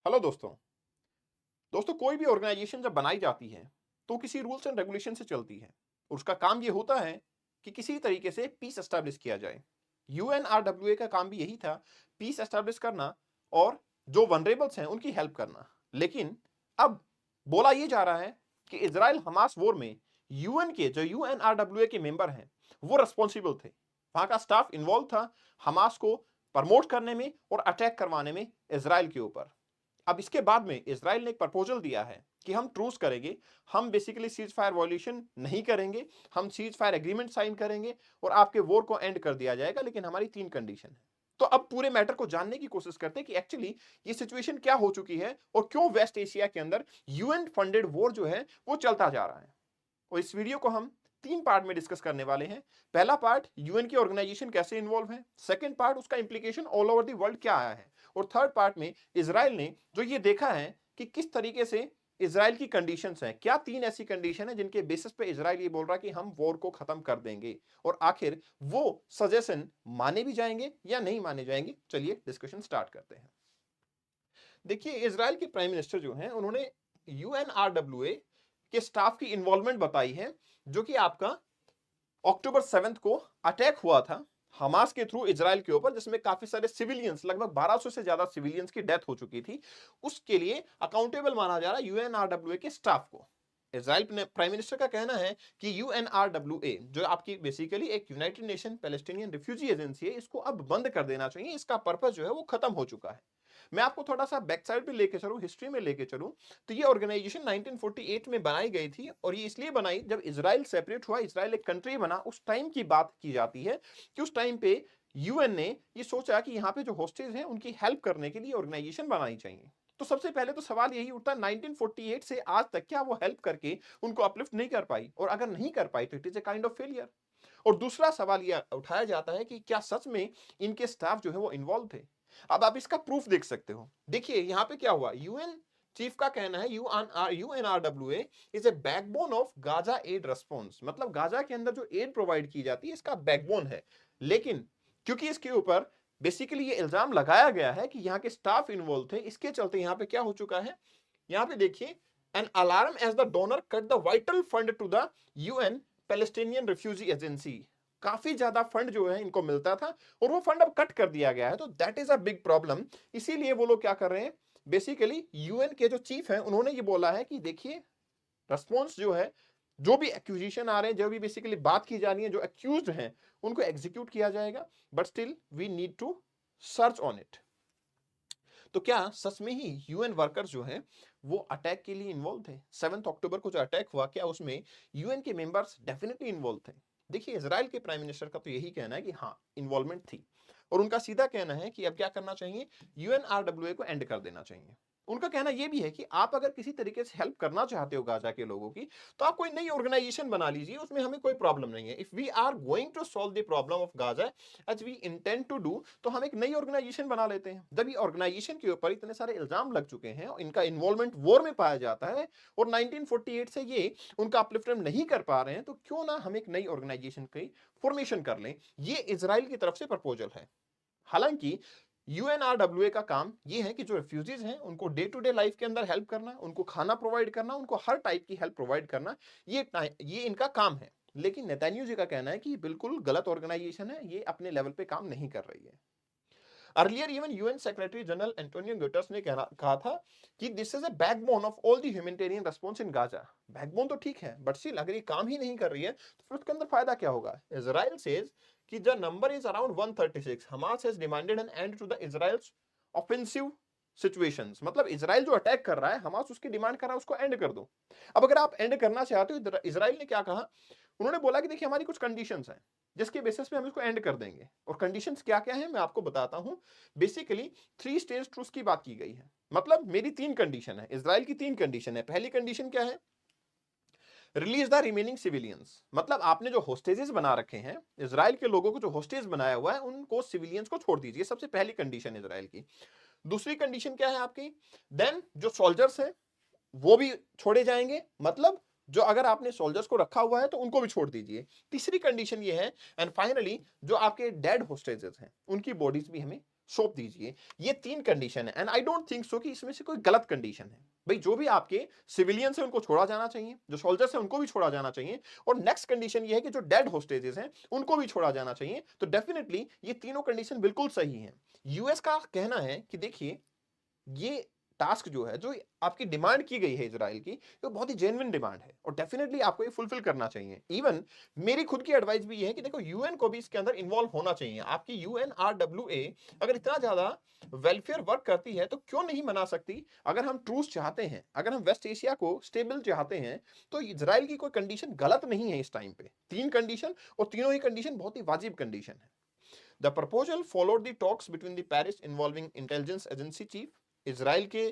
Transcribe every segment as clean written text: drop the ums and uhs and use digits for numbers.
Hello दोस्तों। कोई भी ऑर्गेनाइजेशन जब बनाई जाती है तो किसी रूल्स एंड रेगुलेशन से चलती है और उसका काम ये होता है कि किसी तरीके से पीस एस्टैब्लिश किया जाए। यूएनआरडब्ल्यूए का काम भी यही था, पीस एस्टैब्लिश करना और जो वनरेबल्स हैं उनकी हेल्प करना। लेकिन अब बोला ये जा रहा है कि इजराइल हमास वॉर में यूएन के जो यूएनआरडब्ल्यूए के मेंबर हैं वो रिस्पॉन्सिबल थे, वहां का स्टाफ इन्वॉल्व था हमास को प्रमोट करने में और अटैक करवाने में इजराइल के ऊपर। अब इसके बाद में इजराइल ने एक प्रपोजल दिया है कि हम ट्रूस करेंगे, हम बेसिकली सीज फायर वॉल्यूशन नहीं करेंगे, हम सीज फायर एग्रीमेंट साइन करेंगे और आपके वॉर को एंड कर दिया जाएगा, लेकिन हमारी 3 कंडीशन है। तो अब पूरे मैटर को जानने की कोशिश करते हैं कि एक्चुअली ये सिचुएशन क्या हो चुकी है और क्यों वेस्ट एशिया के अंदर यूएन फंडेड वॉर जो है वो चलता जा रहा है। और इस वीडियो को हम 3 पार्ट में डिस्कस करने वाले हैं। पहला पार्ट यूएन की ऑर्गेनाइजेशन कैसे इन्वॉल्व है, सेकंड पार्ट उसका implication all over the world क्या आया है, और थर्ड पार्ट में इजराइल ने जो ये देखा है कि किस तरीके से इजराइल की कंडीशंस हैं, क्या 3 ऐसी कंडीशन है जिनके बेसिस पे इजराइल ये बोल रहा है कि हम वॉर को खत्म कर देंगे, और आखिर वो सजेशन माने भी जाएंगे या नहीं माने जाएंगे। चलिए डिस्कशन स्टार्ट करते हैं। देखिए, इजराइल के प्राइम मिनिस्टर जो हैं उन्होंने यूएनआरडब्ल्यूए के स्टाफ की इन्वॉल्वमेंट बताई है, जो कि आपका अक्टूबर 7 को अटैक हुआ था हमास के थ्रू इजराइल के ऊपर, जिसमें काफी सारे सिविलियंस, लगभग 1200 से ज्यादा सिविलियंस की डेथ हो चुकी थी। उसके लिए अकाउंटेबल माना जा रहा है यूएनआरडब्ल्यूए के स्टाफ को। इजराइल प्राइम मिनिस्टर का कहना है कि यूएनआरडब्ल्यूए जो आपकी बेसिकली एक United nation Palestinian refugee agency है, इसको अब बंद कर देना चाहिए, इसका पर्पस जो है वो खत्म हो चुका है। मैं आपको थोड़ा सा बैक साइड पे लेके चलूं, हिस्ट्री में लेके चलूं, तो ये ऑर्गेनाइजेशन 1948 में बनाई गई थी, और ये इसलिए बनाई जब इजराइल सेपरेट हुआ, इजराइल एक कंट्री बना, उस टाइम की बात की जाती है कि उस टाइम पे यूएन ने ये सोचा कि यहाँ पे जो होस्टेज हैं उनकी हेल्प करने के लिए ऑर्गेनाइजेशन बनानी चाहिए। तो सबसे पहले तो सवाल यही उठता है 1948 से आज तक क्या वो हेल्प करके उनको अपलिफ्ट नहीं कर पाई, और अगर नहीं कर पाई तो it is a kind of failure. और दूसरा सवाल यह उठाया जाता है कि क्या सच में इनके स्टाफ जो है वो इन्वॉल्व थे। अब आप इसका प्रूफ देख सकते हो। देखिए यहां पे क्या हुआ, यूएन चीफ का कहना है UNRWA is a backbone of Gaza aid response, मतलब गाजा के अंदर जो एड प्रोवाइड की जाती है इसका बैकबोन है। लेकिन क्योंकि इसके ऊपर बेसिकली ये इल्जाम लगाया गया है कि यहाँ के स्टाफ इन्वॉल्व थे, इसके चलते यहाँ पे क्या हो चुका है, यहाँ पे देखिए, an alarm as the donor cut the vital fund to the UN Palestinian refugee agency. काफी ज्यादा फंड जो है इनको मिलता था और वो फंड अब कट कर दिया गया है, तो that is a big problem. इसीलिए वो लोग क्या कर रहे हैं, बेसिकली यूएन के जो चीफ हैं उन्होंने ये बोला है कि देखिए, रेस्पॉन्स जो है, जो भी एक्यूजिशन आ रहे हैं, जो भी बेसिकली बात की जा रही है, जो एक्यूज्ड हैं उनको एग्जीक्यूट किया जाएगा, but still we need to search on it. तो क्या सच में ही यूएन वर्कर्स जो हैं वो अटैक के लिए इन्वॉल्व थे? 7 अक्टूबर को जो अटैक हुआ, क्या उसमें यूएन के मेंबर्स डेफिनेटली इन्वॉल्व थे? देखिए, इजराइल के प्राइम मिनिस्टर का तो यही कहना है कि हाँ, इन्वॉल्वमेंट थी, और उनका सीधा कहना है कि अब क्या करना चाहिए, यूएनआरडब्ल्यूए को एंड कर देना चाहिए। उनका कहना यह भी है कि आप अगर किसी तरीके से हेल्प करना चाहते हो गाजा के लोगों की, तो आप कोई नई ऑर्गेनाइजेशन बना लीजिए, उसमें हमें कोई प्रॉब्लम नहीं है। If we are going to solve the problem of Gaza as we intend to do, तो हम एक नई ऑर्गेनाइजेशन बना लेते हैं। जब ये ऑर्गेनाइजेशन के ऊपर इतने सारे इल्जाम लग चुके हैं और इनका इन्वॉल्वमेंट वॉर में पाया जाता है, और 1948 से ये उनका अपलिफ्टमेंट नहीं कर पा रहे हैं, तो क्यों ना हम एक नई ऑर्गेनाइजेशन की फॉर्मेशन कर लें। ये इजराइल की तरफ से प्रपोजल है। हालांकि यूएनआरडब्ल्यूए का काम यह है कि जो रिफ्यूजीज हैं उनको डे टू डे लाइफ के अंदर हेल्प करना, उनको खाना प्रोवाइड करना, उनको हर टाइप की हेल्प प्रोवाइड करना, ये इनका काम है। लेकिन नेतान्याहू जी का कहना है कि ये बिल्कुल गलत ऑर्गेनाइजेशन है, ये अपने लेवल पे काम नहीं कर रही है। Earlier even UN secretary general Antonio Guterres ने कहा था कि this is a backbone of all the humanitarian response in Gaza. Backbone तो ठीक है, बट स्टिल अगर ये काम ही नहीं कर रही है तो फिर उसके अंदर फायदा क्या होगा। इजराइल सेज कि the number is around 136। Hamas has demanded an end to the Israel's offensive situations, मतलब इजराइल जो अटैक कर रहा है, हमास उसकी डिमांड कर रहा है उसको एंड कर दो। अब अगर आप एंड करना चाहते हो, इजराइल ने क्या कहा, उन्होंने बोला कि देखिए, हमारी कुछ कंडीशंस हैं जिसके बेसिस पे हम इसको एंड कर देंगे, और कंडीशंस क्या क्या है मैं आपको बताता हूं। बेसिकली 3 स्टेज ट्रूस की बात की गई है, मतलब मेरी 3 कंडीशन है, इजराइल की 3 कंडीशन है। पहली कंडीशन क्या है, रिलीज द रिमेनिंग सिविलियंस, मतलब आपने जो होस्टेजेस बना रखे हैं, इजराइल के लोगों को जो होस्टेज बनाया हुआ है, उनको सिविलियंस को छोड़ दीजिए, सबसे पहली कंडीशन इजराइल की। दूसरी कंडीशन क्या है आपकी, देन जो सोल्जर्स हैं वो भी छोड़े जाएंगे, मतलब जो अगर आपने सोल्जर्स को रखा हुआ है तो उनको भी छोड़ दीजिए। तीसरी कंडीशन ये है, एंड फाइनली जो आपके डेड होस्टेजेस हैं उनकी बॉडीज भी हमें सौंप दीजिए। ये 3 कंडीशन है and I don't think so कि इसमें से कोई गलत कंडीशन है। भई जो भी आपके सिविलियंस हैं उनको छोड़ा जाना चाहिए, जो सोल्जर्स हैं उनको भी छोड़ा जाना चाहिए और नेक्स्ट कंडीशन ये है कि जो डेड होस्टेजेस हैं उनको भी छोड़ा जाना चाहिए। तो डेफिनिटली ये तीनों कंडीशन बिल्कुल सही हैं। यूएस का कहना है कि देखिए ये टास्क जो है, जो आपकी डिमांड की गई है इज़राइल की, वो बहुत ही जेन्युइन डिमांड है और डेफिनिटली आपको ये फुलफिल करना चाहिए। इवन मेरी खुद की एडवाइस भी ये है कि देखो यूएन को भी इसके अंदर इन्वॉल्व होना चाहिए। आपकी यूएनआरडब्ल्यूए अगर इतना ज़्यादा वेलफेयर वर्क करती है, तो क्यों नहीं मना सकती? अगर हम ट्रूस चाहते हैं, अगर हम वेस्ट एशिया को स्टेबल चाहते हैं, तो इज़राइल की कोई कंडीशन गलत नहीं है इस टाइम पे। 3 कंडीशन और तीनों ही कंडीशन बहुत ही वाजिब कंडीशन है। The proposal followed the talks between the Paris involving intelligence agency chief, Israel के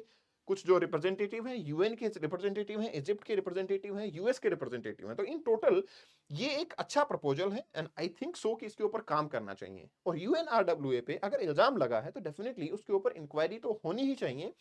कुछ जो रिप्रेजेंटेटिव हैं, यूएन के रिप्रेजेंटेटिव हैं, इजिप्ट के रिप्रेजेंटेटिव हैं, यूएस के रिप्रेजेंटेटिव हैं। तो इन टोटल ये एक अच्छा प्रपोजल है एंड आई थिंक सो कि इसके ऊपर काम करना चाहिए। और यूएनआरडब्ल्यूए पे अगर इल्जाम लगा है तो डेफिनेटली उसके ऊपर इंक्वायरी तो होनी ही चाहिए।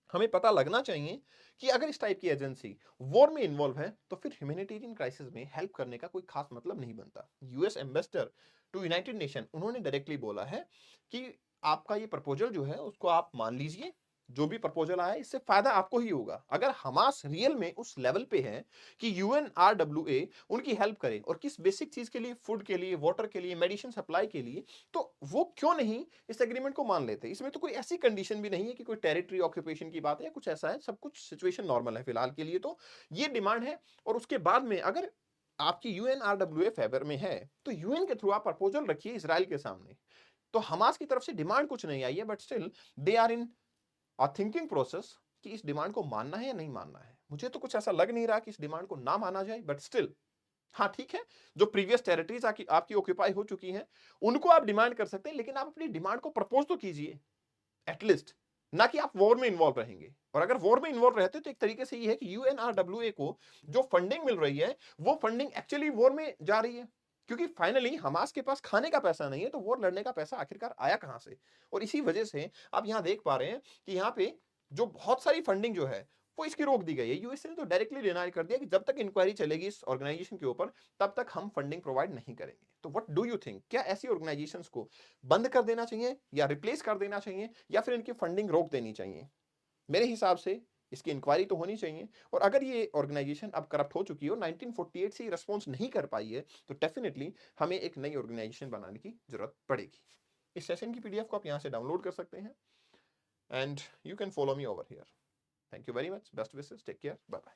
हमें पता लगना चाहिए कि अगर इस टाइप की एजेंसी वॉर में इन्वॉल्व है तो फिर ह्यूमैनिटेरियन क्राइसिस में हेल्प करने का कोई खास मतलब नहीं बनता। US ambassador to United Nation उन्होंने डायरेक्टली बोला है कि आपका ये प्रपोजल जो है उसको आप मान लीजिए, जो भी प्रपोजल आया इससे फायदा आपको ही होगा। अगर हमास रियल में उस लेवल पे है कि यूएनआरडब्ल्यूए उनकी हेल्प करे और किस बेसिक चीज के लिए, फूड के लिए, वाटर के लिए, मेडिसिन सप्लाई के लिए, तो वो क्यों नहीं इस एग्रीमेंट को मान लेते। इसमें तो कोई ऐसी कंडीशन भी नहीं है कि कोई टेरिटरी ऑक्यूपेशन की बात है या कुछ ऐसा है। सब कुछ सिचुएशन नॉर्मल है फिलहाल के लिए। तो ये डिमांड है और उसके बाद में अगर आपकी यूएनआरडब्ल्यूए फेवर में है तो यूएन के थ्रू आप प्रपोजल रखिए इसराइल के सामने। तो हमास की तरफ से डिमांड कुछ नहीं आई है but still they are in a thinking process कि इस डिमांड को मानना है या नहीं मानना है। मुझे तो कुछ ऐसा लग नहीं रहा कि इस डिमांड को ना माना जाए बट स्टिल हाँ, ठीक है, जो प्रीवियस टेरिटरीज़ आपकी ऑक्यूपाई हो चुकी हैं, उनको आप डिमांड कर सकते हैं, लेकिन आप अपनी डिमांड को प्रपोज़ तो कीजिए, एट लीस्ट। ना कि आप वॉर में इन्वॉल्व रहेंगे। और अगर वॉर में इन्वॉल्व रहते तो एक तरीके से ये है कि यूएनआरडब्ल्यूए को जो फंडिंग मिल रही है, वो फंडिंग एक्चुअली वॉर में जा रही है। क्योंकि फाइनली हमास के पास खाने का पैसा नहीं है, तो वॉर लड़ने का पैसा आखिरकार आया कहाँ से? और इसी वजह से आप यहाँ देख पा रहे हैं कि यहाँ पे जो बहुत सारी फंडिंग जो है, वो इसकी रोक दी गई है। यूएसए ने तो डायरेक्टली डिनाई कर दिया कि जब तक इंक्वायरी चलेगी इस ऑर्गेनाइजेशन के ऊपर, तब तक हम फंडिंग प्रोवाइड नहीं करेंगे। तो व्हाट डू यू थिंक? क्या ऐसी ऑर्गेनाइजेशंस को बंद कर देना चाहिए या रिप्लेस कर देना चाहिए या फिर इनकी फंडिंग रोक देनी चाहिए? मेरे हिसाब से इसकी इंक्वायरी तो होनी चाहिए और अगर ये ऑर्गेनाइजेशन अब करप्ट हो चुकी है और 1948 से रिस्पॉन्स नहीं कर पाई है, तो डेफिनेटली हमें एक नई ऑर्गेनाइजेशन बनाने की जरूरत पड़ेगी। इस सेशन की पीडीएफ को आप यहाँ से डाउनलोड कर सकते हैं and you can follow me over here. Thank you very much, best wishes, take care, bye bye.